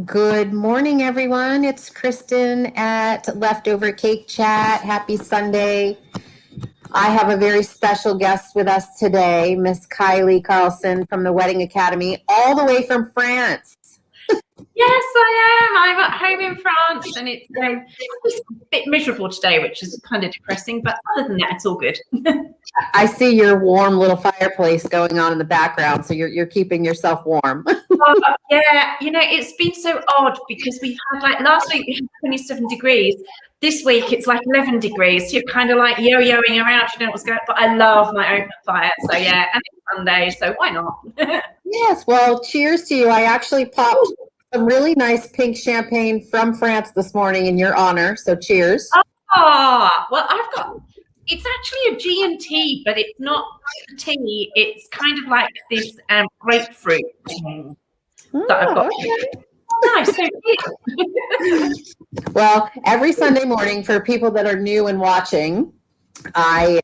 Good morning, everyone. It's Kristen at LeftOverCakeChat. Happy Sunday. I have a very special guest with us today, Miss Kylie Carlson from the Wedding Academy, all the way from France. Yes, I am. I'm at home in France, and it's just a bit miserable today, which is kind of depressing. But other than that, it's all good. I see your warm little fireplace going on in the background, so you're keeping yourself warm. Yeah, it's been so odd because we've had last week we had 27 degrees. This week it's like 11 degrees. So you're kind of like yo-yoing around. You know what's going on. But I love my open fire. So yeah, and it's Sunday, so why not? Yes. Well, cheers to you. I actually popped some really nice pink champagne from France this morning in your honor. So cheers. Oh, well, it's actually a G&T, but it's not a tea. It's kind of like this grapefruit thing that I've got. Okay. Nice. So Well, every Sunday morning for people that are new and watching, I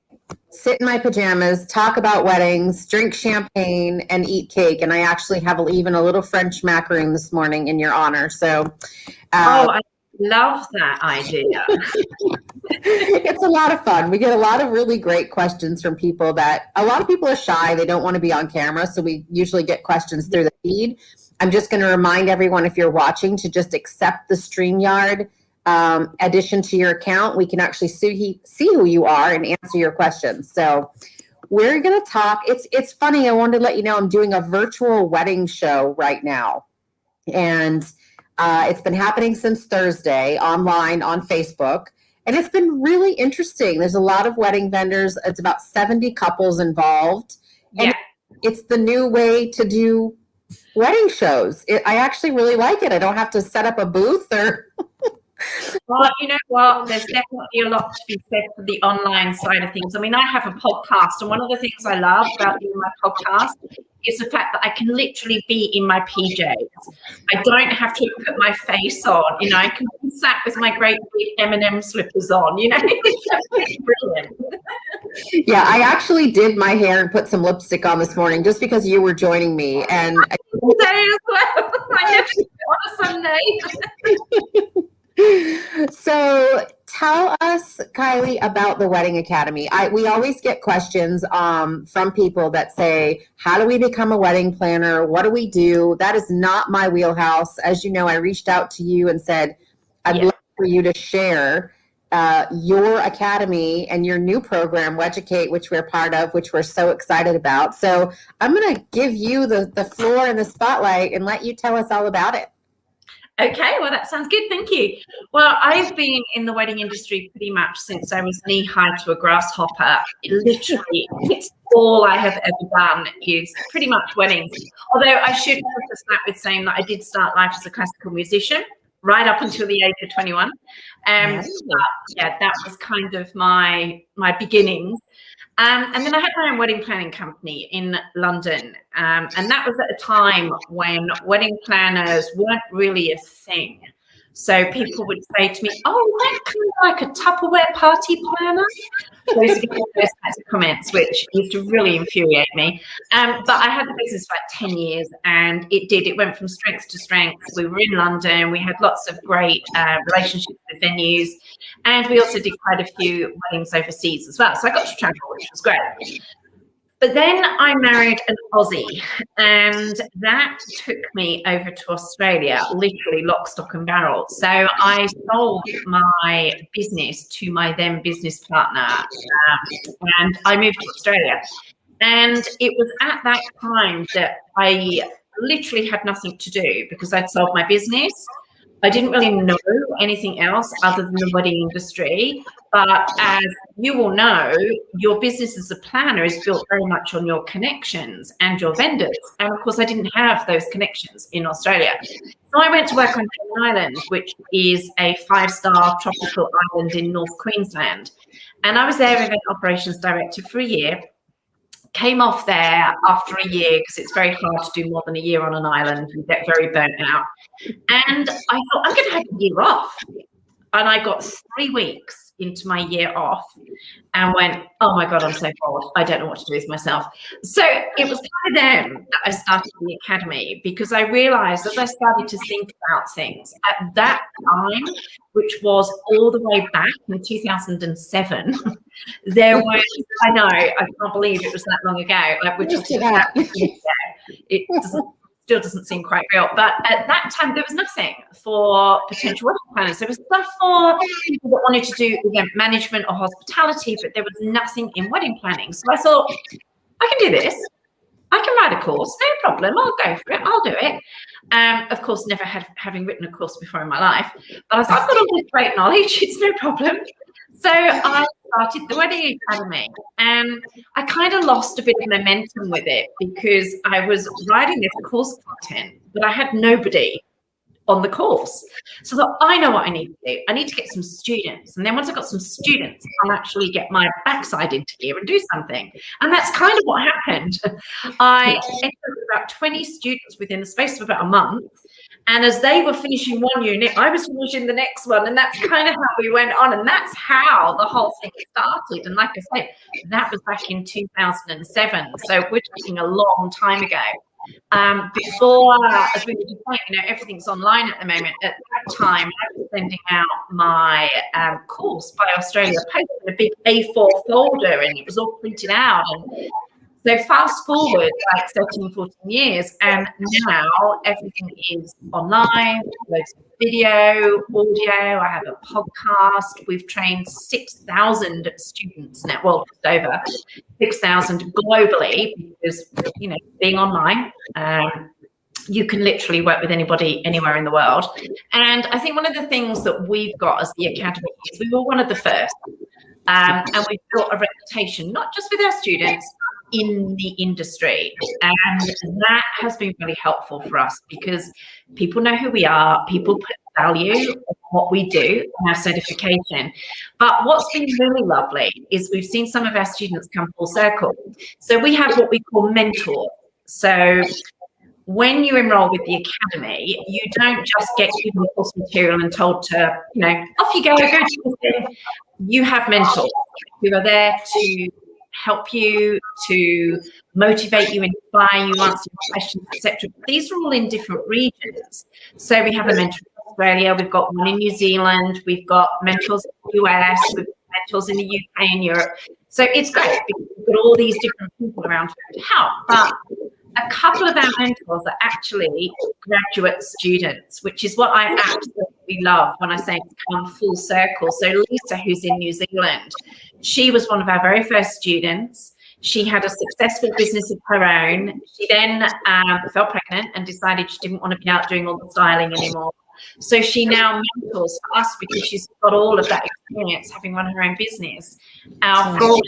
sit in my pajamas, talk about weddings, drink champagne, and eat cake. And I actually have even a little French macaroon this morning in your honor. So, I love that idea. It's a lot of fun. We get a lot of really great questions from people that a lot of people are shy. They don't want to be on camera. So we usually get questions through the feed. I'm just going to remind everyone, if you're watching, to just accept the StreamYard addition to your account. We can actually see who you are and answer your questions. So we're going to talk. It's funny. I wanted to let you know I'm doing a virtual wedding show right now. And it's been happening since Thursday online on Facebook. And it's been really interesting. There's a lot of wedding vendors. It's about 70 couples involved. And it's the new way to do wedding shows. I actually really like it. I don't have to set up a booth or... Well, you know what? There's definitely a lot to be said for the online side of things. I mean, I have a podcast, and one of the things I love about doing my podcast is the fact that I can literally be in my PJs. I don't have to put my face on. I can be sat with my great big M&M slippers on. It's brilliant. Yeah, I actually did my hair and put some lipstick on this morning just because you were joining me. And today as well. I never do it on a Sunday. So tell us, Kylie, about the Wedding Academy. We always get questions from people that say, how do we become a wedding planner? What do we do? That is not my wheelhouse. As you know, I reached out to you and said, I'd love for you to share your academy and your new program, Weducate, which we're part of, which we're so excited about. So I'm going to give you the floor and the spotlight and let you tell us all about it. Okay, well, that sounds good. Thank you. Well, I've been in the wedding industry pretty much since I was knee-high to a grasshopper. Literally, it's all I have ever done is pretty much weddings. Although I should preface that with saying that I did start life as a classical musician right up until the age of 21. But, that was kind of my beginnings. And then I had my own wedding planning company in London. And that was at a time when wedding planners weren't really a thing. So people would say to me, oh, that's kind of like a Tupperware party planner. Those are those kinds of comments, which used to really infuriate me. But I had the business for like 10 years, and it went from strength to strength. We were in London. We had lots of great relationships with venues. And we also did quite a few weddings overseas as well. So I got to travel, which was great. But then I married an Aussie, and that took me over to Australia, literally lock, stock and barrel. So I sold my business to my then business partner, and I moved to Australia. And it was at that time that I literally had nothing to do because I'd sold my business. I didn't really know anything else other than the wedding industry. But as you will know, your business as a planner is built very much on your connections and your vendors. And of course, I didn't have those connections in Australia. So I went to work on Hayman Island, which is a 5-star tropical island in North Queensland. And I was there as an operations director for a year. Came off there after a year because it's very hard to do more than a year on an island. You get very burnt out. And I thought, I'm going to have a year off. And I got 3 weeks. into my year off and went, oh my God, I'm so bored. I don't know what to do with myself. So it was kind of then that I started the academy, because I realized as I started to think about things at that time, which was all the way back in 2007, there was, I know, I can't believe it was that long ago, like we're talking about it still doesn't seem quite real. But at that time, there was nothing for potential wedding planners. There was stuff for people that wanted to do event management or hospitality, but there was nothing in wedding planning. So I thought, I can do this. I can write a course, no problem. I'll go for it. I'll do it. Of course, never having written a course before in my life. But I was like, I've got all this great knowledge. It's no problem. So I started the Wedding Academy, and I kind of lost a bit of momentum with it because I was writing this course content, but I had nobody on the course. So I thought, I know what I need to do. I need to get some students. And then once I've got some students, I'll actually get my backside into gear and do something. And that's kind of what happened. I ended up with about 20 students within the space of about a month. And as they were finishing one unit, I was finishing the next one. And that's kind of how we went on. And that's how the whole thing started. And like I said, that was back in 2007. So we're talking a long time ago. Before, as we were just saying, everything's online at the moment. At that time, I was sending out my course by Australia Post in a big A4 folder, and it was all printed out. And so fast forward like 13, 14 years, and now everything is online, loads of video, audio. I have a podcast. We've trained 6,000 students now, well, just over 6,000 globally, because, being online, you can literally work with anybody anywhere in the world. And I think one of the things that we've got as the Academy is we were one of the first. And we've built a reputation, not just with our students, in the industry, and that has been really helpful for us because people know who we are, people put value in what we do and our certification. But what's been really lovely is we've seen some of our students come full circle. So we have what we call mentors. So when you enroll with the Academy, you don't just get given the course material and told to, off you go do this thing. You have mentors who are there to help you, to motivate you, inspire you, answer questions, etc. These are all in different regions. So we have a mentor in Australia, we've got one in New Zealand, we've got mentors in the US, we've got mentors in the UK and Europe. So it's great because we've got all these different people around to help. But a couple of our mentors are actually graduate students, which is what I absolutely love when I say it's come full circle. So Lisa, who's in New Zealand, she was one of our very first students. She had a successful business of her own. She then fell pregnant and decided she didn't want to be out doing all the styling anymore. So she now mentors us because she's got all of that experience having run her own business. Our fraud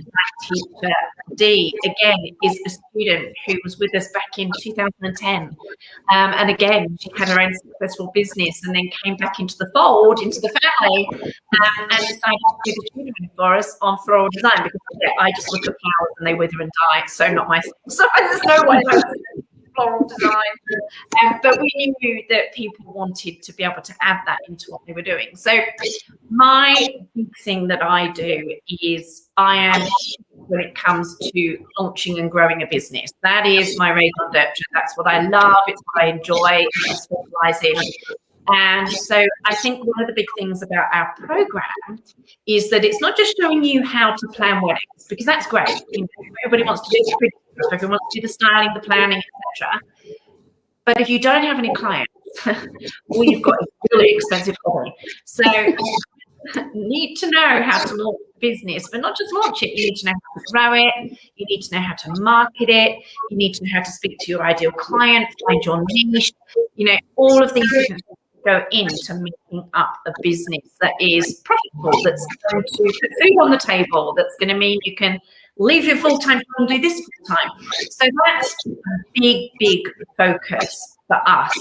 teacher, Dee, again, is a student who was with us back in 2010. And again, she had her own successful business and then came back into the fold, into the family, and decided to do the tutoring for us on floral design because I just look at flowers and they wither and die. So not my thing. So there's no way floral design, but we knew that people wanted to be able to add that into what they were doing. So my big thing that I do is I am when it comes to launching and growing a business. That is my raison d'etre. That's what I love. It's what I enjoy. I specialize in. And so I think one of the big things about our program is that it's not just showing you how to plan weddings, because that's great. Everybody wants to do the pretty stuff, everyone wants to do the styling, the planning, etc. But if you don't have any clients, we've got a really expensive hobby. So you need to know how to launch a business, but not just launch it. You need to know how to grow it. You need to know how to market it. You need to know how to speak to your ideal client, find your niche. All of these different things go into making up a business that is profitable, that's going to put food on the table, that's going to mean you can leave your full-time job and do this full-time. So that's a big, big focus for us.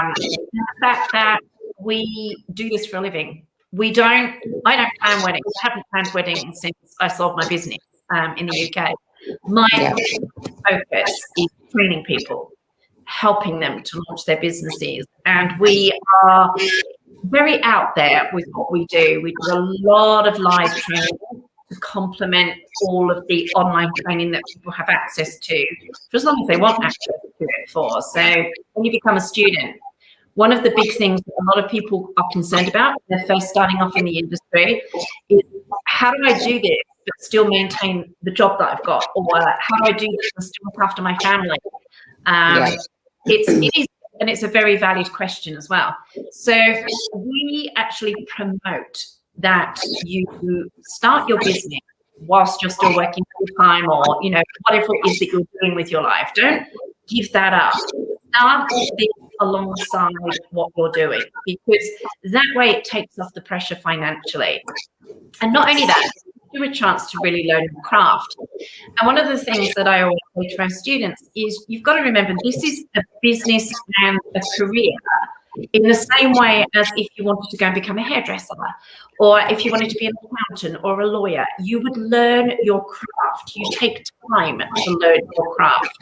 The fact that we do this for a living. I don't plan weddings. I haven't planned weddings since I sold my business in the UK. My focus is training people, helping them to launch their businesses. And we are very out there with what we do. We do a lot of live training to complement all of the online training that people have access to for as long as they want access to it for. So when you become a student, one of the big things that a lot of people are concerned about when they're first starting off in the industry is, how do I do this but still maintain the job that I've got? Or how do I do this and still look after my family? It is, and it's a very valid question as well. So we actually promote that you start your business whilst you're still working full time, or whatever it is that you're doing with your life. Don't give that up. Start this alongside what you're doing, because that way it takes off the pressure financially. And not only that, you a chance to really learn your craft. And one of the things that I always say to our students is, you've got to remember, this is a business and a career in the same way as if you wanted to go and become a hairdresser, or if you wanted to be an accountant or a lawyer. You would learn your craft. You take time to learn your craft.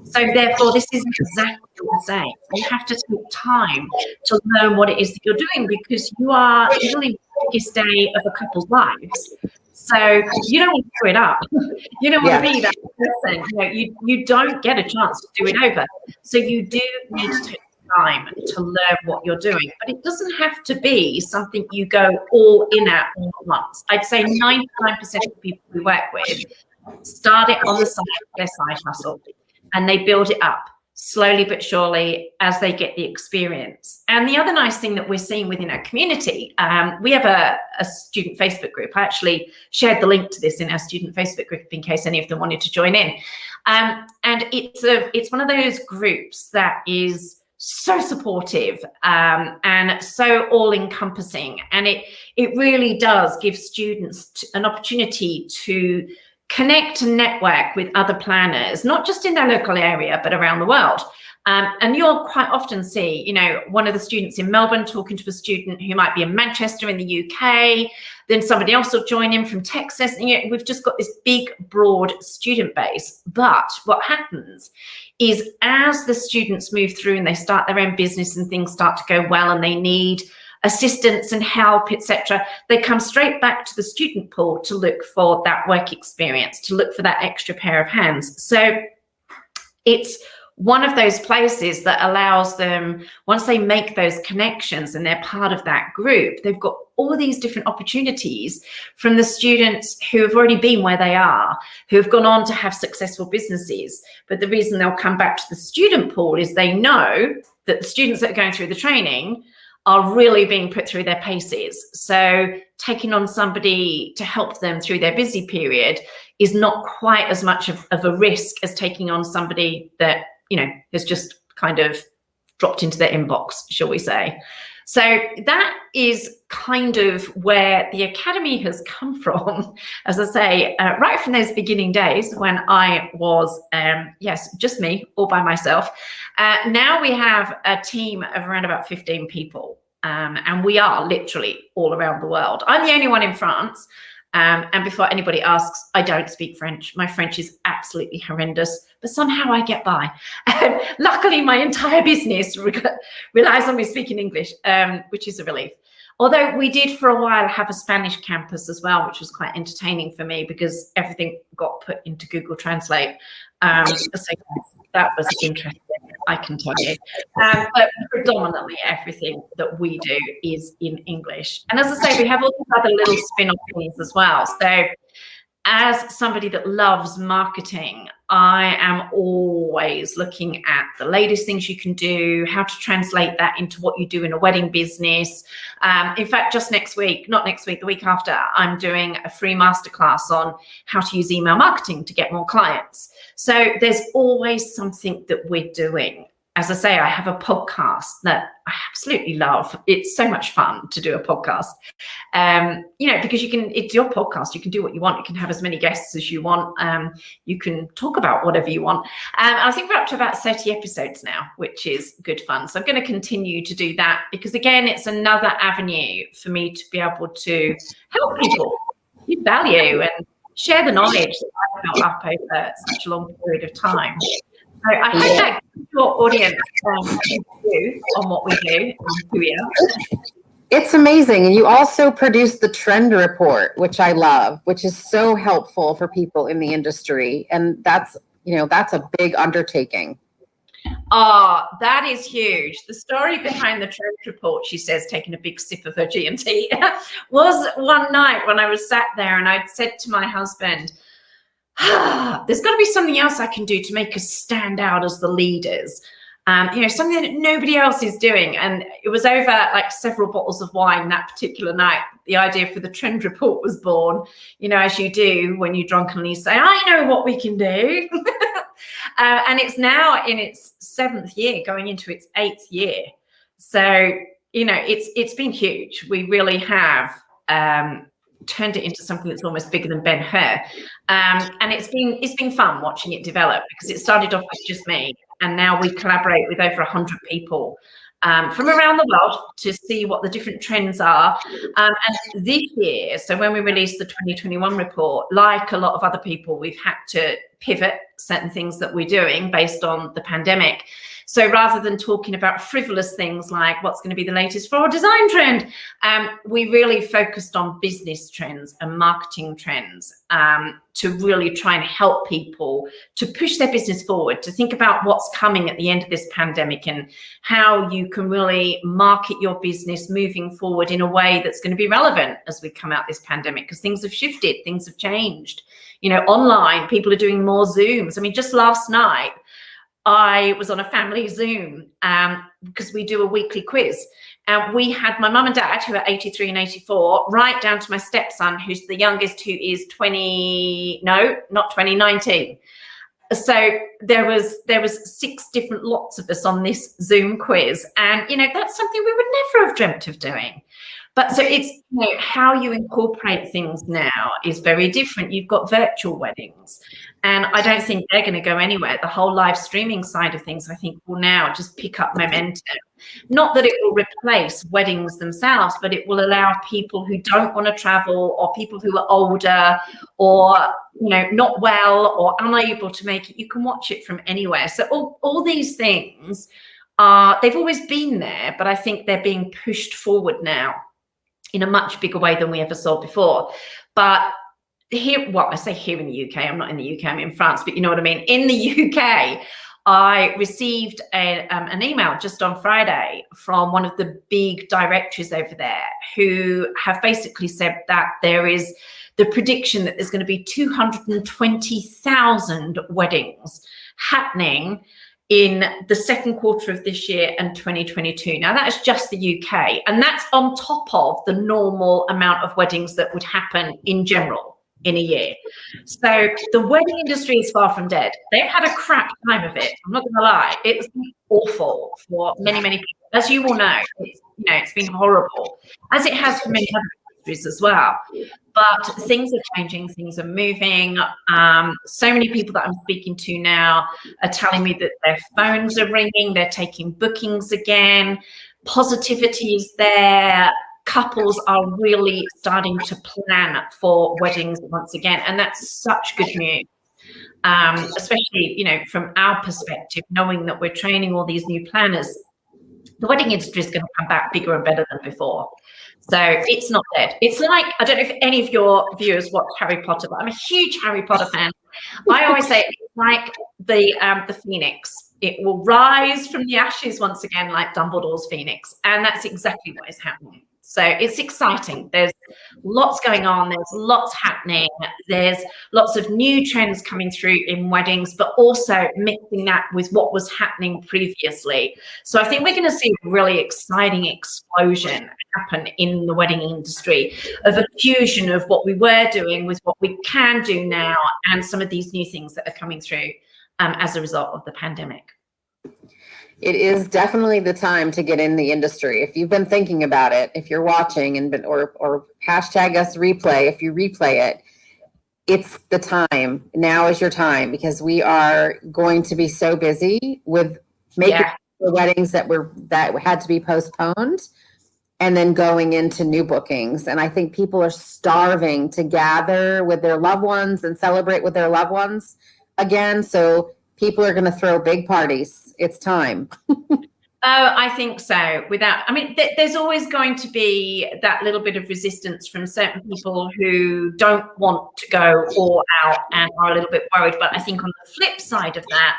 So therefore, this is exactly the same. You have to take time to learn what it is that you're doing, because you are literally the biggest day of a couple's lives. So you don't want to screw it up. You don't want to be that person. You don't get a chance to do it over. So you do need to take time to learn what you're doing. But it doesn't have to be something you go all in at all at once. I'd say 99% of the people we work with start it on the side of their side hustle, and they build it up slowly but surely as they get the experience. And the other nice thing that we're seeing within our community, we have a student Facebook group. I actually shared the link to this in our student Facebook group in case any of them wanted to join in. And it's one of those groups that is so supportive and so all-encompassing. And it really does give students an opportunity to connect and network with other planners, not just in their local area, but around the world. And you'll quite often see, one of the students in Melbourne talking to a student who might be in Manchester in the UK, then somebody else will join in from Texas. And we've just got this big, broad student base. But what happens is, as the students move through and they start their own business and things start to go well and they need assistance and help, etc., they come straight back to the student pool to look for that work experience, to look for that extra pair of hands. So it's one of those places that allows them, once they make those connections and they're part of that group, they've got all these different opportunities from the students who have already been where they are, who have gone on to have successful businesses. But the reason they'll come back to the student pool is they know that the students that are going through the training are really being put through their paces. So taking on somebody to help them through their busy period is not quite as much of a risk as taking on somebody that, has just kind of dropped into their inbox, shall we say. So that is kind of where the Academy has come from, as I say, right from those beginning days when I was, just me, all by myself. Now we have a team of around about 15 people, and we are literally all around the world. I'm the only one in France. And before anybody asks, I don't speak French. My French is absolutely horrendous, but somehow I get by. Luckily, my entire business relies on me speaking English, which is a relief. Although we did for a while have a Spanish campus as well, which was quite entertaining for me because everything got put into Google Translate. So that was interesting, I can tell you. But predominantly everything that we do is in English. And as I say, we have all these other little spin-off things as well. So as somebody that loves marketing, I am always looking at the latest things you can do, how to translate that into what you do in a wedding business. In fact, just the week after, I'm doing a free masterclass on how to use email marketing to get more clients. So there's always something that we're doing. As I say, I have a podcast that I absolutely love. It's so much fun to do a podcast, because it's your podcast. You can do what you want. You can have as many guests as you want. You can talk about whatever you want. I think we're up to about 30 episodes now, which is good fun. So I'm going to continue to do that because, again, it's another avenue for me to be able to help people give value and share the knowledge that I've built up over such a long period of time. So I hope that gives your audience view on what we do and who we are. It's amazing. And you also produce the trend report, which I love, which is so helpful for people in the industry. And that's a big undertaking. Oh, that is huge. The story behind the trend report, she says, taking a big sip of her G&T, was one night when I was sat there and I'd said to my husband, there's got to be something else I can do to make us stand out as the leaders. Something that nobody else is doing. And it was over like several bottles of wine that particular night. The idea for the trend report was born, as you do when you drunkenly say, I know what we can do. And it's now in its 7th year, going into its 8th year. So, it's been huge. We really have turned it into something that's almost bigger than Ben-Hur. And it's been fun watching it develop, because it started off with just me, and now we collaborate with over 100 people from around the world to see what the different trends are. And this year, so when we released the 2021 report, like a lot of other people, we've had to pivot certain things that we're doing based on the pandemic. So rather than talking about frivolous things like what's going to be the latest floral design trend, we really focused on business trends and marketing trends to really try and help people to push their business forward, to think about what's coming at the end of this pandemic and how you can really market your business moving forward in a way that's going to be relevant as we come out this pandemic, because things have shifted, things have changed. Online, people are doing more Zooms. I mean, just last night, I was on a family Zoom because we do a weekly quiz. And we had my mum and dad, who are 83 and 84, right down to my stepson, who's the youngest, who is 19. So there was 6 different lots of us on this Zoom quiz. And, that's something we would never have dreamt of doing. But so it's, how you incorporate things now is very different. You've got virtual weddings, and I don't think they're going to go anywhere. The whole live streaming side of things, I think, will now just pick up momentum. Not that it will replace weddings themselves, but it will allow people who don't want to travel, or people who are older, or, not well or unable to make it, you can watch it from anywhere. So all these things they've always been there, but I think they're being pushed forward now in a much bigger way than we ever saw before. But here, I say here in the UK, I'm not in the UK, I'm in France, but you know what I mean. In the UK, I received an email just on Friday from one of the big directories over there, who have basically said that there is the prediction that there's going to be 220,000 weddings happening in the 2nd quarter of this year and 2022. Now, that's just the UK, and that's on top of the normal amount of weddings that would happen in general in a year. So the wedding industry is far from dead. They've had a crap time of it. I'm not going to lie. It's been awful for many, many people. As you all know, it's been horrible, as it has for many other industries as well. But things are changing, things are moving. So many people that I'm speaking to now are telling me that their phones are ringing, they're taking bookings again, positivity is there, couples are really starting to plan for weddings once again, and that's such good news. Especially, from our perspective, knowing that we're training all these new planners, the wedding industry is going to come back bigger and better than before. So it's not dead. It's like, I don't know if any of your viewers watch Harry Potter, but I'm a huge Harry Potter fan. I always say it's like the phoenix. It will rise from the ashes once again, like Dumbledore's phoenix. And that's exactly what is happening. So it's exciting. There's lots going on. There's lots happening. There's lots of new trends coming through in weddings, but also mixing that with what was happening previously. So I think we're going to see a really exciting explosion happen in the wedding industry, of a fusion of what we were doing with what we can do now, and some of these new things that are coming through as a result of the pandemic. It is definitely the time to get in the industry. If you've been thinking about it, if you're watching or hashtag us replay, if you replay it, it's the time. Now is your time, because we are going to be so busy with making the weddings that had to be postponed, and then going into new bookings. And I think people are starving to gather with their loved ones and celebrate with their loved ones again. So people are going to throw big parties. It's time. Oh, I think so. There's always going to be that little bit of resistance from certain people who don't want to go all out and are a little bit worried. But I think on the flip side of that,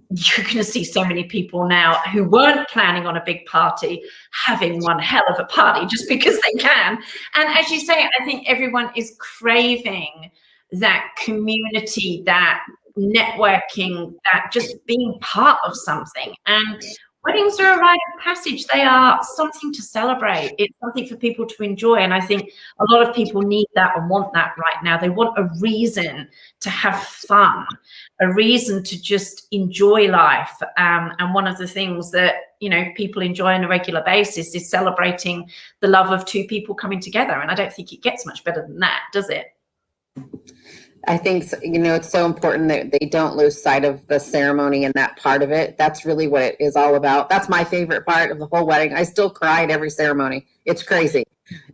you're going to see so many people now who weren't planning on a big party having one hell of a party just because they can. And as you say, I think everyone is craving that community, that networking, that just being part of something. And weddings are a rite of passage. They are something to celebrate. It's something for people to enjoy. And I think a lot of people need that and want that right now. They want a reason to have fun, a reason to just enjoy life. And one of the things that, people enjoy on a regular basis is celebrating the love of two people coming together. And I don't think it gets much better than that, does it? I think, it's so important that they don't lose sight of the ceremony and that part of it. That's really what it is all about. That's my favorite part of the whole wedding. I still cry at every ceremony. It's crazy.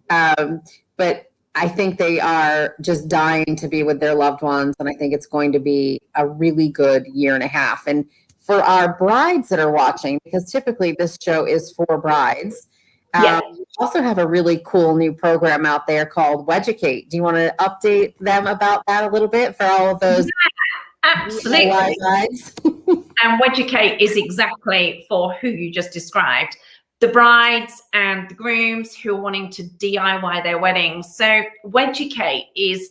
But I think they are just dying to be with their loved ones. And I think it's going to be a really good year and a half. And for our brides that are watching, because typically this show is for brides, we also have a really cool new program out there called Weducate. Do you want to update them about that a little bit for all of those? Yeah, absolutely. And Weducate is exactly for who you just described, the brides and the grooms who are wanting to DIY their weddings. So Weducate is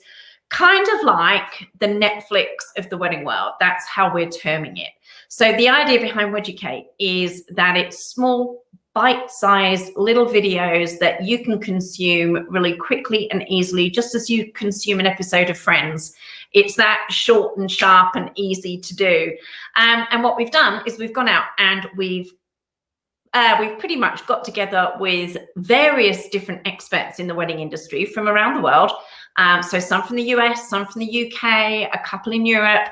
kind of like the Netflix of the wedding world. That's how we're terming it. So the idea behind Weducate is that it's small, bite-sized little videos that you can consume really quickly and easily, just as you consume an episode of Friends. It's that short and sharp and easy to do. And what we've done is we've gone out and we've pretty much got together with various different experts in the wedding industry from around the world. So some from the US, some from the UK, a couple in Europe,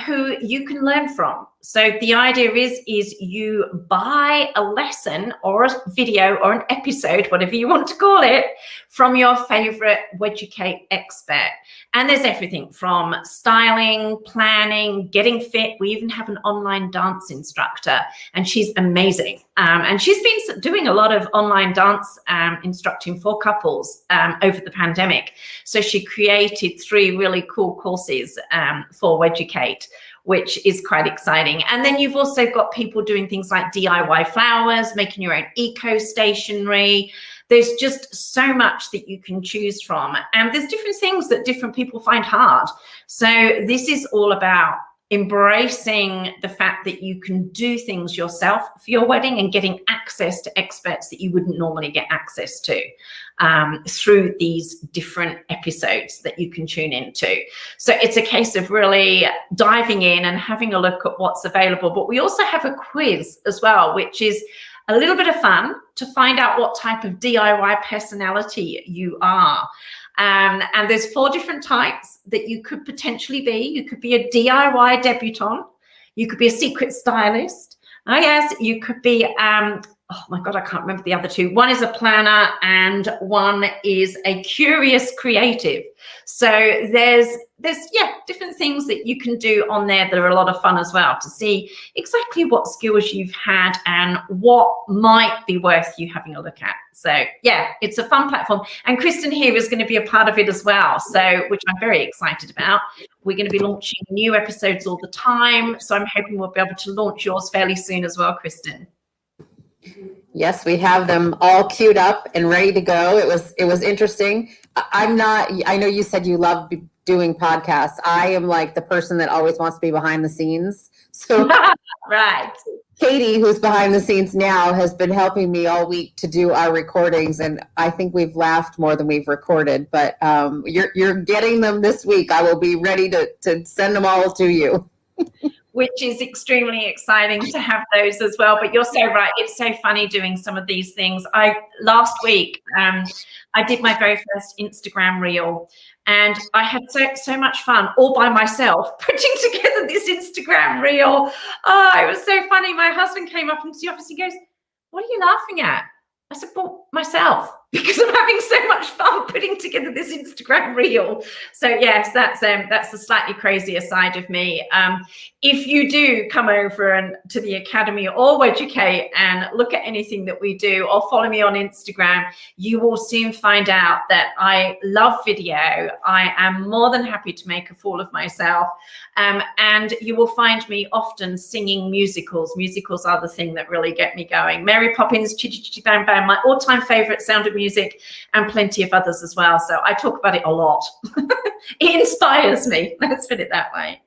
who you can learn from. So the idea is you buy a lesson or a video or an episode, whatever you want to call it, from your favorite Weducate expert. And there's everything from styling, planning, getting fit. We even have an online dance instructor, and she's amazing. And she's been doing a lot of online dance instructing for couples over the pandemic. So she created 3 really cool courses for Weducate, which is quite exciting. And then you've also got people doing things like DIY flowers, making your own eco stationery. There's just so much that you can choose from. And there's different things that different people find hard. So this is all about embracing the fact that you can do things yourself for your wedding and getting access to experts that you wouldn't normally get access to through these different episodes that you can tune into. So it's a case of really diving in and having a look at what's available. But we also have a quiz as well, which is a little bit of fun to find out what type of DIY personality you are. And there's 4 different types that you could potentially be. You could be a DIY debutante. You could be a secret stylist. Oh yes, you could be, oh my God, I can't remember the other 2. One is a planner and one is a curious creative. So there's different things that you can do on there that are a lot of fun as well, to see exactly what skills you've had and what might be worth you having a look at. So yeah, it's a fun platform. And Kristen here is going to be a part of it as well, so which I'm very excited about. We're going to be launching new episodes all the time. So I'm hoping we'll be able to launch yours fairly soon as well, Kristen. Yes, we have them all queued up and ready to go. It was interesting. I know you said you love doing podcasts. I am like the person that always wants to be behind the scenes. So right. Katie, who's behind the scenes now, has been helping me all week to do our recordings, and I think we've laughed more than we've recorded, but you're getting them this week. I will be ready to send them all to you. Which is extremely exciting to have those as well. But you're so right. It's so funny doing some of these things. Last week, I did my very first Instagram reel, and I had so much fun all by myself putting together this Instagram reel. Oh, it was so funny. My husband came up into the office and goes, "What are you laughing at?" I said, "Well, myself." because I'm having so much fun putting together this Instagram reel. So yes, that's the slightly crazier side of me. If you do come over to the Academy or Weducate and look at anything that we do, or follow me on Instagram, you will soon find out that I love video. I am more than happy to make a fool of myself. And you will find me often singing musicals. Musicals are the thing that really get me going. Mary Poppins, Chitty Chitty Bang Bang, my all-time favorite Sound of Music, and plenty of others as well. So I talk about it a lot. It inspires me. Let's put it that way.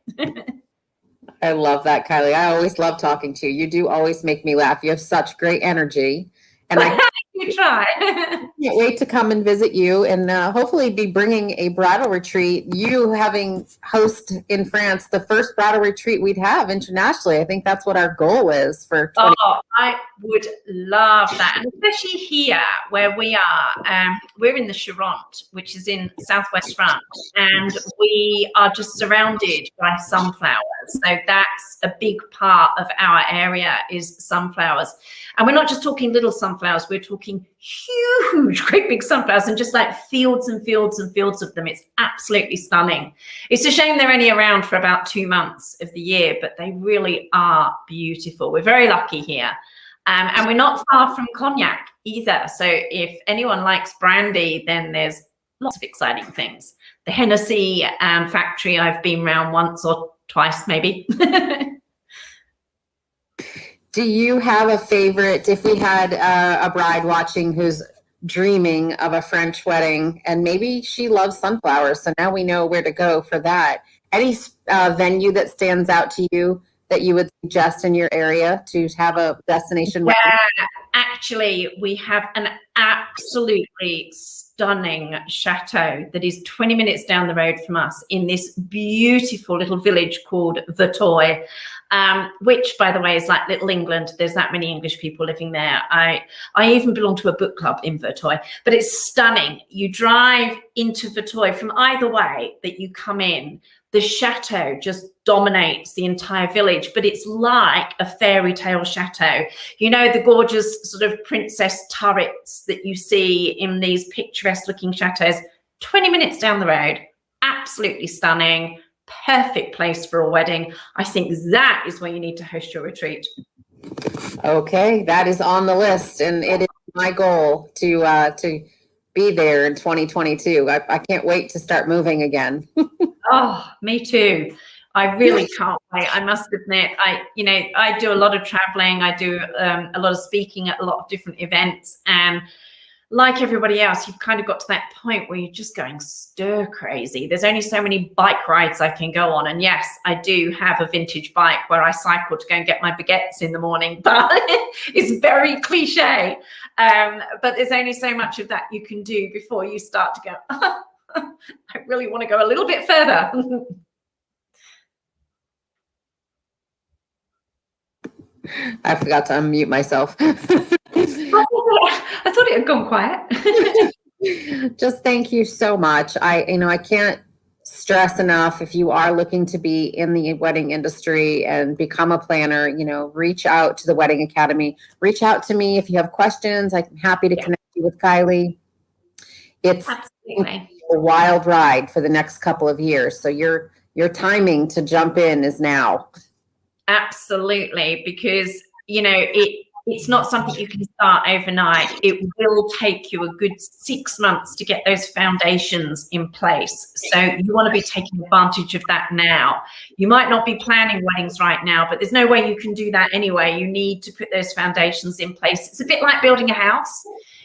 I love that, Kylie. I always love talking to you. You do always make me laugh. You have such great energy. And I You try. can't wait to come and visit you and hopefully be bringing a bridal retreat. You having host in France, the first bridal retreat we'd have internationally. I think that's what our goal is for 20. Oh, I would love that. And especially here where we are. We're in the Charente, which is in southwest France, and we are just surrounded by sunflowers. So that's a big part of our area, is sunflowers. And we're not just talking little sunflowers, we're talking huge, great big sunflowers, and just like fields and fields and fields of them. It's absolutely stunning. It's a shame they're only around for about 2 months of the year, but they really are beautiful. We're very lucky here. And we're not far from Cognac either. So if anyone likes brandy, then there's lots of exciting things. The Hennessy factory, I've been around once or twice maybe. Do you have a favorite, if we had a bride watching who's dreaming of a French wedding and maybe she loves sunflowers, so now we know where to go for that. Any venue that stands out to you that you would suggest in your area to have a destination wedding? Yeah, actually, we have an absolutely stunning chateau that is 20 minutes down the road from us in this beautiful little village called Vertoy. Which, by the way, is like Little England. There's that many English people living there. I even belong to a book club in Vertoy, but it's stunning. You drive into Vertoy from either way that you come in. The chateau just dominates the entire village, but it's like a fairy tale chateau. You know, the gorgeous sort of princess turrets that you see in these picturesque looking chateaus, 20 minutes down the road, absolutely stunning. Perfect place for a wedding. I think that is where you need to host your retreat. Okay, that is on the list, and it is my goal to be there in 2022. I can't wait to start moving again. Oh, me too. I really can't wait. I must admit, I do a lot of traveling. I do a lot of speaking at a lot of different events, and like everybody else, you've kind of got to that point where you're just going stir crazy. There's only so many bike rides I can go on. And yes, I do have a vintage bike where I cycle to go and get my baguettes in the morning, but it's very cliche. But there's only so much of that you can do before you start to go, I really want to go a little bit further. I forgot to unmute myself. I thought it had gone quiet. Just thank you so much. I can't stress enough, if you are looking to be in the wedding industry and become a planner, reach out to the Wedding Academy. Reach out to me if you have questions. I'm happy to connect you with Kylie. It's absolutely a wild ride for the next couple of years. So your timing to jump in is now. Absolutely, because it's not something you can start overnight. It will take you a good 6 months to get those foundations in place. So you want to be taking advantage of that now. You might not be planning weddings right now, but there's no way you can do that anyway. You need to put those foundations in place. It's a bit like building a house.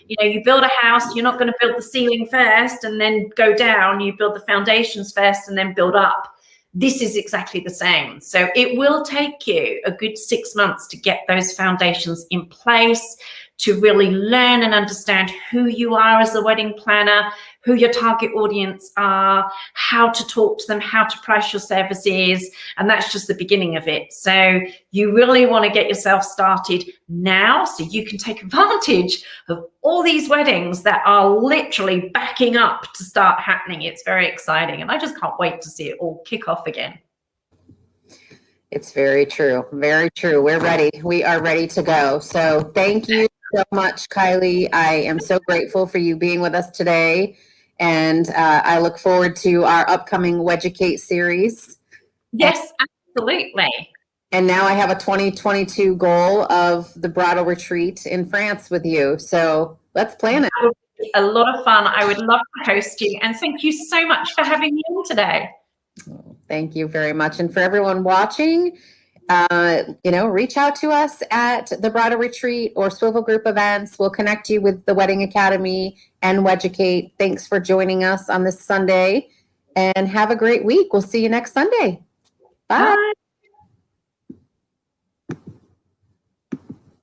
You build a house, you're not going to build the ceiling first and then go down. You build the foundations first and then build up. This is exactly the same. So it will take you a good 6 months to get those foundations in place, to really learn and understand who you are as a wedding planner, who your target audience are, how to talk to them, how to price your services. And that's just the beginning of it. So you really want to get yourself started now so you can take advantage of all these weddings that are literally backing up to start happening. It's very exciting. And I just can't wait to see it all kick off again. It's very true. Very true. We're ready. We are ready to go. So thank you so much, Kylie. I am so grateful for you being with us today. And I look forward to our upcoming Weducate series. Yes, absolutely. And now I have a 2022 goal of the bridal retreat in France with you. So let's plan it. That would be a lot of fun. I would love to host you. And thank you so much for having me on today. Thank you very much. And for everyone watching, reach out to us at the Bridal Retreat or Swivel Group events. We'll connect you with the Wedding Academy and Weducate. Thanks for joining us on this Sunday and have a great week. We'll see you next Sunday. Bye. Bye.